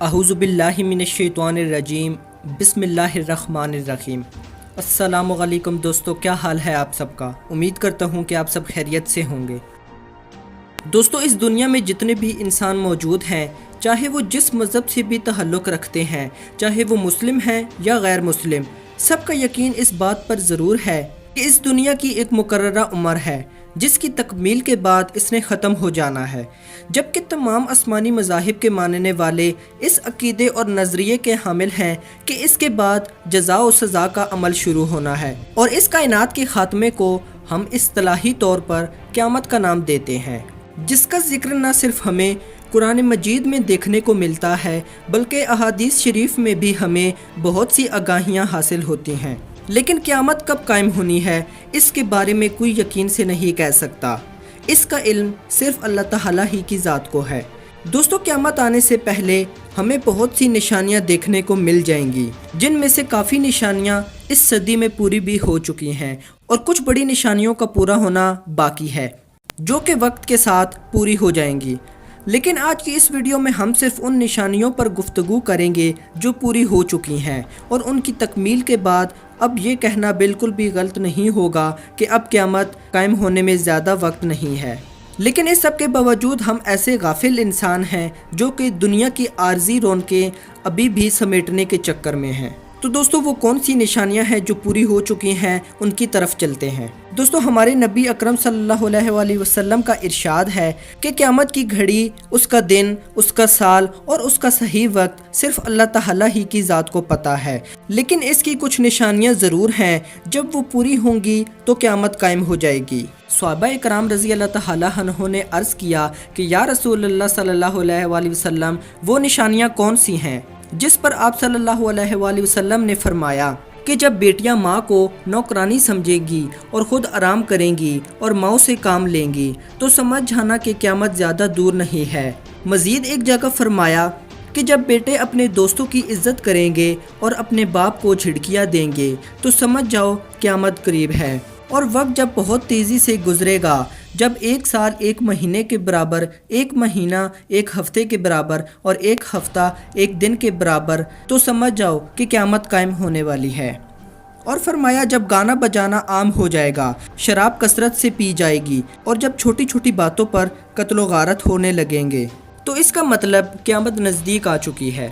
اعوذ باللہ من الشیطان الرجیم بسم اللہ الرحمن الرحیم۔ السلام علیکم دوستو، کیا حال ہے آپ سب کا؟ امید کرتا ہوں کہ آپ سب خیریت سے ہوں گے۔ دوستو، اس دنیا میں جتنے بھی انسان موجود ہیں، چاہے وہ جس مذہب سے بھی تعلق رکھتے ہیں، چاہے وہ مسلم ہیں یا غیر مسلم، سب کا یقین اس بات پر ضرور ہے کہ اس دنیا کی ایک مقررہ عمر ہے جس کی تکمیل کے بعد اس نے ختم ہو جانا ہے، جبکہ تمام آسمانی مذاہب کے ماننے والے اس عقیدے اور نظریے کے حامل ہیں کہ اس کے بعد جزا و سزا کا عمل شروع ہونا ہے، اور اس کائنات کے خاتمے کو ہم اصطلاحی طور پر قیامت کا نام دیتے ہیں، جس کا ذکر نہ صرف ہمیں قرآن مجید میں دیکھنے کو ملتا ہے بلکہ احادیث شریف میں بھی ہمیں بہت سی آگاہیاں حاصل ہوتی ہیں۔ لیکن قیامت کب قائم ہونی ہے، اس کے بارے میں کوئی یقین سے نہیں کہہ سکتا، اس کا علم صرف اللہ تعالیٰ ہی کی ذات کو ہے۔ دوستو، قیامت آنے سے پہلے ہمیں بہت سی نشانیاں دیکھنے کو مل جائیں گی، جن میں سے کافی نشانیاں اس صدی میں پوری بھی ہو چکی ہیں اور کچھ بڑی نشانیوں کا پورا ہونا باقی ہے جو کہ وقت کے ساتھ پوری ہو جائیں گی۔ لیکن آج کی اس ویڈیو میں ہم صرف ان نشانیوں پر گفتگو کریں گے جو پوری ہو چکی ہیں، اور ان کی تکمیل کے بعد اب یہ کہنا بالکل بھی غلط نہیں ہوگا کہ اب قیامت قائم ہونے میں زیادہ وقت نہیں ہے۔ لیکن اس سب کے باوجود ہم ایسے غافل انسان ہیں جو کہ دنیا کی عارضی رونقیں ابھی بھی سمیٹنے کے چکر میں ہیں۔ تو دوستو، وہ کون سی نشانیاں ہیں جو پوری ہو چکی ہیں، ان کی طرف چلتے ہیں۔ دوستو، ہمارے نبی اکرم صلی اللہ علیہ وآلہ وسلم کا ارشاد ہے کہ قیامت کی گھڑی، اس کا دن، اس کا سال اور اس کا صحیح وقت صرف اللہ تعالیٰ ہی کی ذات کو پتہ ہے، لیکن اس کی کچھ نشانیاں ضرور ہیں، جب وہ پوری ہوں گی تو قیامت قائم ہو جائے گی۔ صحابہ اکرام رضی اللہ تعالیٰ عنہ نے عرض کیا کہ یا رسول اللہ صلی اللہ علیہ وآلہ وسلم، وہ نشانیاں کون سی ہیں؟ جس پر آپ صلی اللہ علیہ وآلہ وسلم نے فرمایا کہ جب بیٹیاں ماں کو نوکرانی سمجھیں گی اور خود آرام کریں گی اور ماؤں سے کام لیں گی تو سمجھ جانا کہ قیامت زیادہ دور نہیں ہے۔ مزید ایک جگہ فرمایا کہ جب بیٹے اپنے دوستوں کی عزت کریں گے اور اپنے باپ کو جھڑکیاں دیں گے تو سمجھ جاؤ قیامت قریب ہے، اور وقت جب بہت تیزی سے گزرے گا، جب ایک سال ایک مہینے کے برابر، ایک مہینہ ایک ہفتے کے برابر اور ایک ہفتہ ایک دن کے برابر، تو سمجھ جاؤ کہ قیامت قائم ہونے والی ہے۔ اور فرمایا جب گانا بجانا عام ہو جائے گا، شراب کثرت سے پی جائے گی اور جب چھوٹی چھوٹی باتوں پر قتل و غارت ہونے لگیں گے تو اس کا مطلب قیامت نزدیک آ چکی ہے۔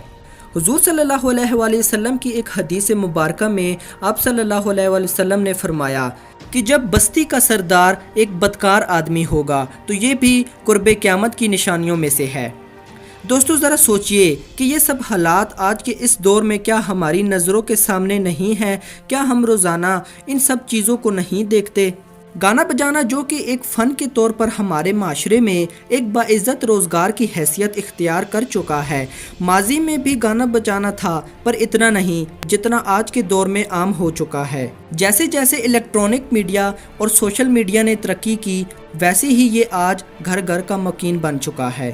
حضور صلی اللہ علیہ وآلہ وسلم کی ایک حدیث مبارکہ میں آپ صلی اللہ علیہ وآلہ وسلم نے فرمایا کہ جب بستی کا سردار ایک بدکار آدمی ہوگا تو یہ بھی قرب قیامت کی نشانیوں میں سے ہے۔ دوستو، ذرا سوچئے کہ یہ سب حالات آج کے اس دور میں کیا ہماری نظروں کے سامنے نہیں ہیں؟ کیا ہم روزانہ ان سب چیزوں کو نہیں دیکھتے؟ گانا بجانا جو کہ ایک فن کے طور پر ہمارے معاشرے میں ایک باعزت روزگار کی حیثیت اختیار کر چکا ہے، ماضی میں بھی گانا بجانا تھا پر اتنا نہیں جتنا آج کے دور میں عام ہو چکا ہے۔ جیسے جیسے الیکٹرانک میڈیا اور سوشل میڈیا نے ترقی کی، ویسے ہی یہ آج گھر گھر کا مکین بن چکا ہے۔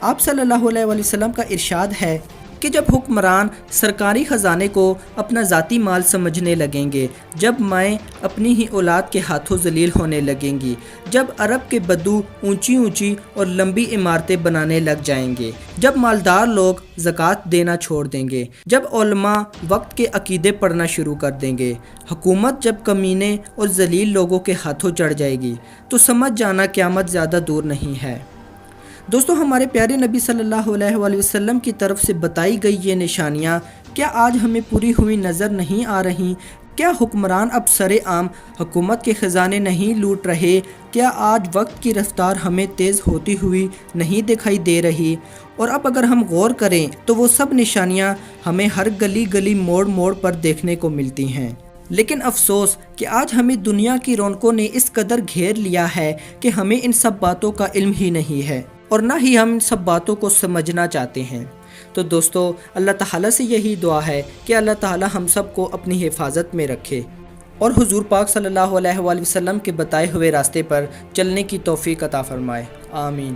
آپ صلی اللہ علیہ وآلہ وسلم کا ارشاد ہے کہ جب حکمران سرکاری خزانے کو اپنا ذاتی مال سمجھنے لگیں گے، جب مائیں اپنی ہی اولاد کے ہاتھوں ذلیل ہونے لگیں گی، جب عرب کے بدو اونچی اونچی اور لمبی عمارتیں بنانے لگ جائیں گے، جب مالدار لوگ زکوٰۃ دینا چھوڑ دیں گے، جب علماء وقت کے عقیدے پڑھنا شروع کر دیں گے، حکومت جب کمینے اور ذلیل لوگوں کے ہاتھوں چڑھ جائے گی تو سمجھ جانا قیامت زیادہ دور نہیں ہے۔ دوستو، ہمارے پیارے نبی صلی اللہ علیہ وآلہ وسلم کی طرف سے بتائی گئی یہ نشانیاں کیا آج ہمیں پوری ہوئی نظر نہیں آ رہی؟ کیا حکمران اب سر عام حکومت کے خزانے نہیں لوٹ رہے؟ کیا آج وقت کی رفتار ہمیں تیز ہوتی ہوئی نہیں دکھائی دے رہی؟ اور اب اگر ہم غور کریں تو وہ سب نشانیاں ہمیں ہر گلی گلی موڑ موڑ پر دیکھنے کو ملتی ہیں۔ لیکن افسوس کہ آج ہمیں دنیا کی رونقوں نے اس قدر گھیر لیا ہے کہ ہمیں ان سب باتوں کا علم ہی نہیں ہے، اور نہ ہی ہم سب باتوں کو سمجھنا چاہتے ہیں۔ تو دوستو، اللہ تعالیٰ سے یہی دعا ہے کہ اللہ تعالیٰ ہم سب کو اپنی حفاظت میں رکھے اور حضور پاک صلی اللہ علیہ وآلہ وسلم کے بتائے ہوئے راستے پر چلنے کی توفیق عطا فرمائے۔ آمین۔